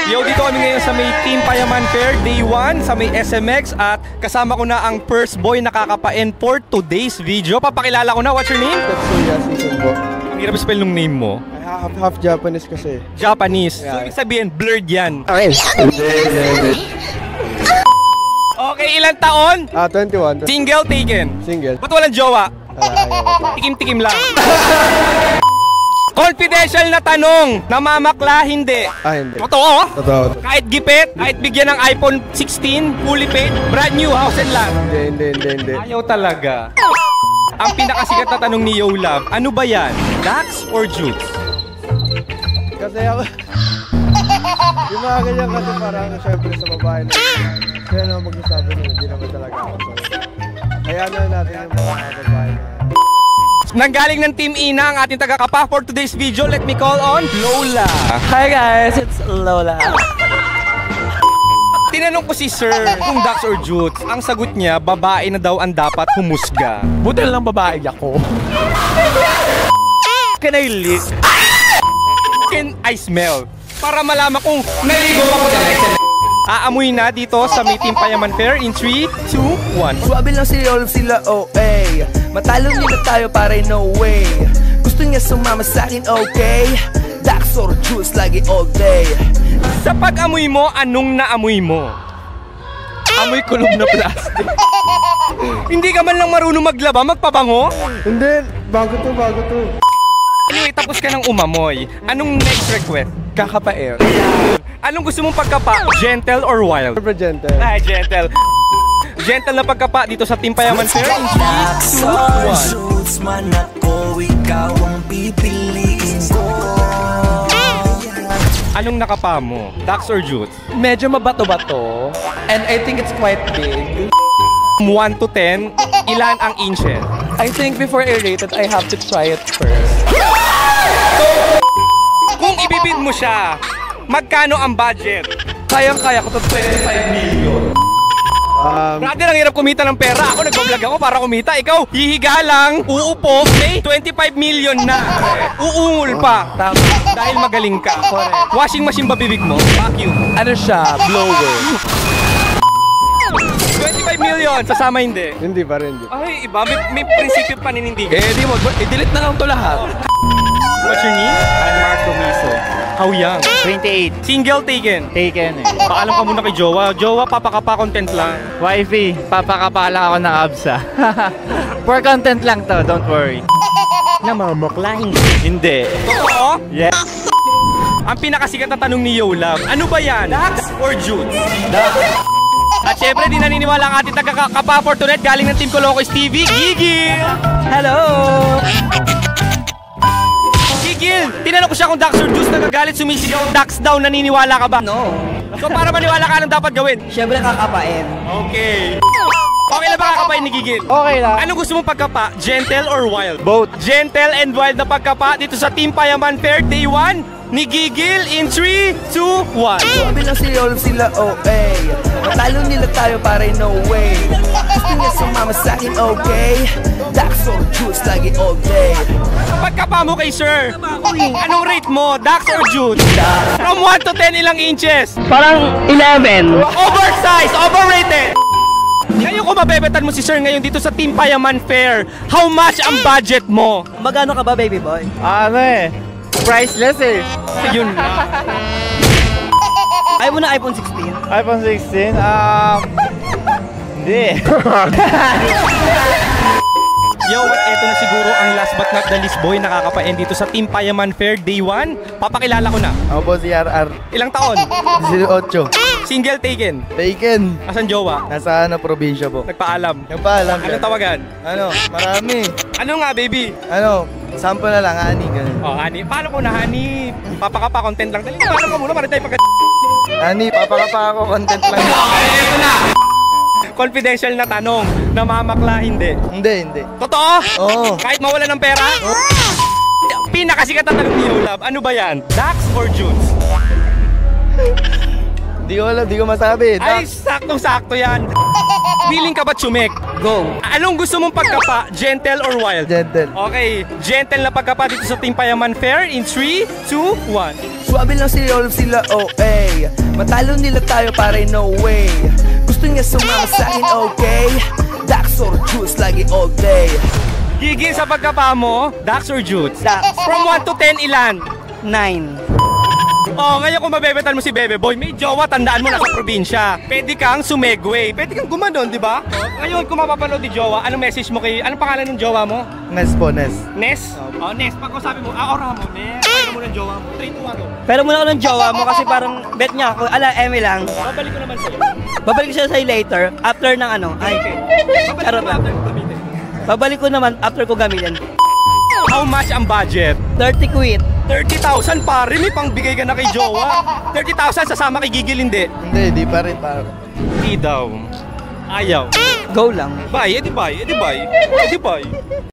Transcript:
Yo, dito kami ngayon sa may Team Payaman Fair, Day 1 sa may SMX at kasama ko na ang first boy na kakapain for today's video. Papakilala ko na, what's your name? Tetsuya Season po. Ang hirap spell nung name mo. Half Japanese kasi. Japanese. Yeah. So, ibig sabihin, blurred yan. Okay. Okay, ilang taon? 21. Single, taken. Single. Ba't walang jowa? Ayaw. Tikim-tikim lang. Confidential na tanong, namamakla hindi. Hindi. Totoo? Totoo. Kahit gipit, kahit bigyan ng iPhone 16, fully paid, brand new house and lot. Hindi. Ayaw talaga. Ang pinakasikat na tanong ni Yo Love, ano ba yan? Dax or Jutes? Kasi ako, yung mga ganyan kasi parang syempre sa babae na kaya naman magsasabi na hindi naman talaga ako. Kaya na natin yung mga babae na Nanggaling ng Team Ina ang ating taga-kapa for today's video. Let me call on Lola. Hi guys, it's Lola. Tinanong ko si Sir kung Dax or Jutes. Ang sagot niya, babae na daw ang dapat humusga. Butil lang babae ako. Can I lick? Can I smell? Para malaman kung naligo ako dahil. Aamoy na dito sa may Team Payaman Fair in 3, 2, 1. Swabe lang si all sila OA. Matalo nila tayo pare no way. Gusto niya sumama sa akin okay. Dax or Jutes lagi all day. Sa pag-amoy mo, anong naamoy mo? Amoy kulob na plastic. Hindi ka man lang marunong maglaba, magpabango? Hindi, bago to. Anyway, tapos ka ng umamoy. Anong next request? Kakapair. Anong gusto mong pagkapa? Gentle or wild? Super gentle. Ay, gentle. Gentle na pagkapa dito sa Team Payaman Fair in 3, 2, 1. Man ako, ikaw ang pipiliin ko. Anong nakapa mo? Dax or Jutes? Medyo mabato-bato. And I think it's quite big. 1 to 10, ilan ang inches? I think before I rate it, I have to try it first. Kung ibibid mo siya, magkano ang budget? Kayang-kaya ko to 25 million. Brother, ang hirap kumita ng pera. Ako nag-vlog ako para kumita. Ikaw, hihiga lang, uupo, may 25 million na. Uungol pa. Tama. Dahil magaling ka. Correct. Washing machine ba bibig mo? Vacuum. Ano siya? Blower. 25 million, sasama hindi. Hindi pa rin. Ay, iba. May prinsipyo paninindigan. Eh, di mo. I-delete na lang to lahat. What's your name? I'm Marco Miso. How young? 28. Single, taken. Taken eh. Paalam ka muna kay Jowa. Jowa, papakapa content lang. Wifey, papakapala ako ng absa. For content lang to, don't worry. Namamakla hindi. Totoo? Yes. Ang pinakasikat na tanong ni Yo Love, ano ba yan? Dax or Jutes? Dax. At syempre, di naniniwala ang ating taga-kapa for tonight. Galing ng Team Colocos TV, Gigil! Hello! Gigil! Tinanong ko siya kung Dax or Jutes, nagagalit, sumisigaw, Dax daw, naniniwala ka ba? No. So para maniwala ka, anong dapat gawin? Siyempre kakapain. Okay. Okay lang ba kakapain ni Gigil? Okay lang. Anong gusto mong pagkapa? Gentle or wild? Both. Gentle and wild na pagkapa dito sa Team Payaman Fair Day 1 ni Gigil in 3, 2, 1. Swabe lang si all sila OA. Matalo nila tayo pare no way. Gusto niya sumama sa akin okay. Dax or Jutes lagi all day. Pagkapa mo kay Sir, anong rate mo? Dax or Jutes? From 1 to 10, ilang inches? Parang 11. Oversized! Overrated! Ngayon kung mabebetan mo si Sir ngayon dito sa Team Payaman Fair, how much ang budget mo? Magano ka ba baby boy? Ano eh? Priceless eh. Yun na. Ayaw mo na iPhone 16? iPhone 16, hindi. Yo, eto na siguro ang last but not the least boy nakakapain dito sa Team Payaman Fair Day 1. Papakilala ko na. Ako po si RR. Ilang taon? 18. Single, taken. Taken. Asan jowa? Nasa probinsya po. Nagpaalam. Nagpaalam. Anong tawagan? Marami. Ano nga, baby? Sample na lang, ani, ganun. Oh, honey. Paano ko na, honey? Papakapa, content lang. Dali, paano ka muna para tayo pagka... Ani, papakapa ako, content lang. Ito na! Confidential na tanong, namamakla hindi. Hindi. Totoo? Oo. Kahit mawala ng pera? Pinakasikat na tanong ni Yo Love, ano ba yan? Dax or Jutes? Di ko masabi. Ay, saktong-sakto yan. Feeling ka ba tsumek? Go. Anong gusto mong pagkapa? Gentle or wild? Gentle. Okay, gentle na pagkapa dito sa Team Payaman Fair in 3, 2, 1. Swabe lang si Olaf sila OA. Matalo nila tayo pare no way. Gusto niya sumama sa akin okay. Dax or juice lagi all day. Gigi, sa pagkapa mo, Dax or Jutes? Dax. From 1 to 10, ilan? 9. Oh, ngayon kung mabebetan mo si Bebe Boy, may jowa, tandaan mo, nasa probinsya. Pwede kang sumegway, pwede kang gumanon, di ba? Ngayon, kung mapapanood ni jowa, anong message mo kay, anong pangalan ng jowa mo? Nes po, Nes. Nes? Oh, Nes, pag sabi mo, ora mo, Nes, ano mo ng jowa mo? 3, 2, 1, go. Pero muna ako ng jowa mo kasi parang bet niya ako. Eme lang. Babalik ko naman sa'yo. Babalik siya sa'yo later after ng ano. Ay, Babalik charot ko lang. after ko gamitin. Babalik ko naman after ko gamitin. How much ang budget? 30 quid. 30,000 pare, may pangbigay ka na kay jowa. 30,000 sasama kay Gigil, hindi. Hindi pa rin parang. Hindi daw. Ayaw. Go lang. Bye, edi bye, edi bye. Edi bye.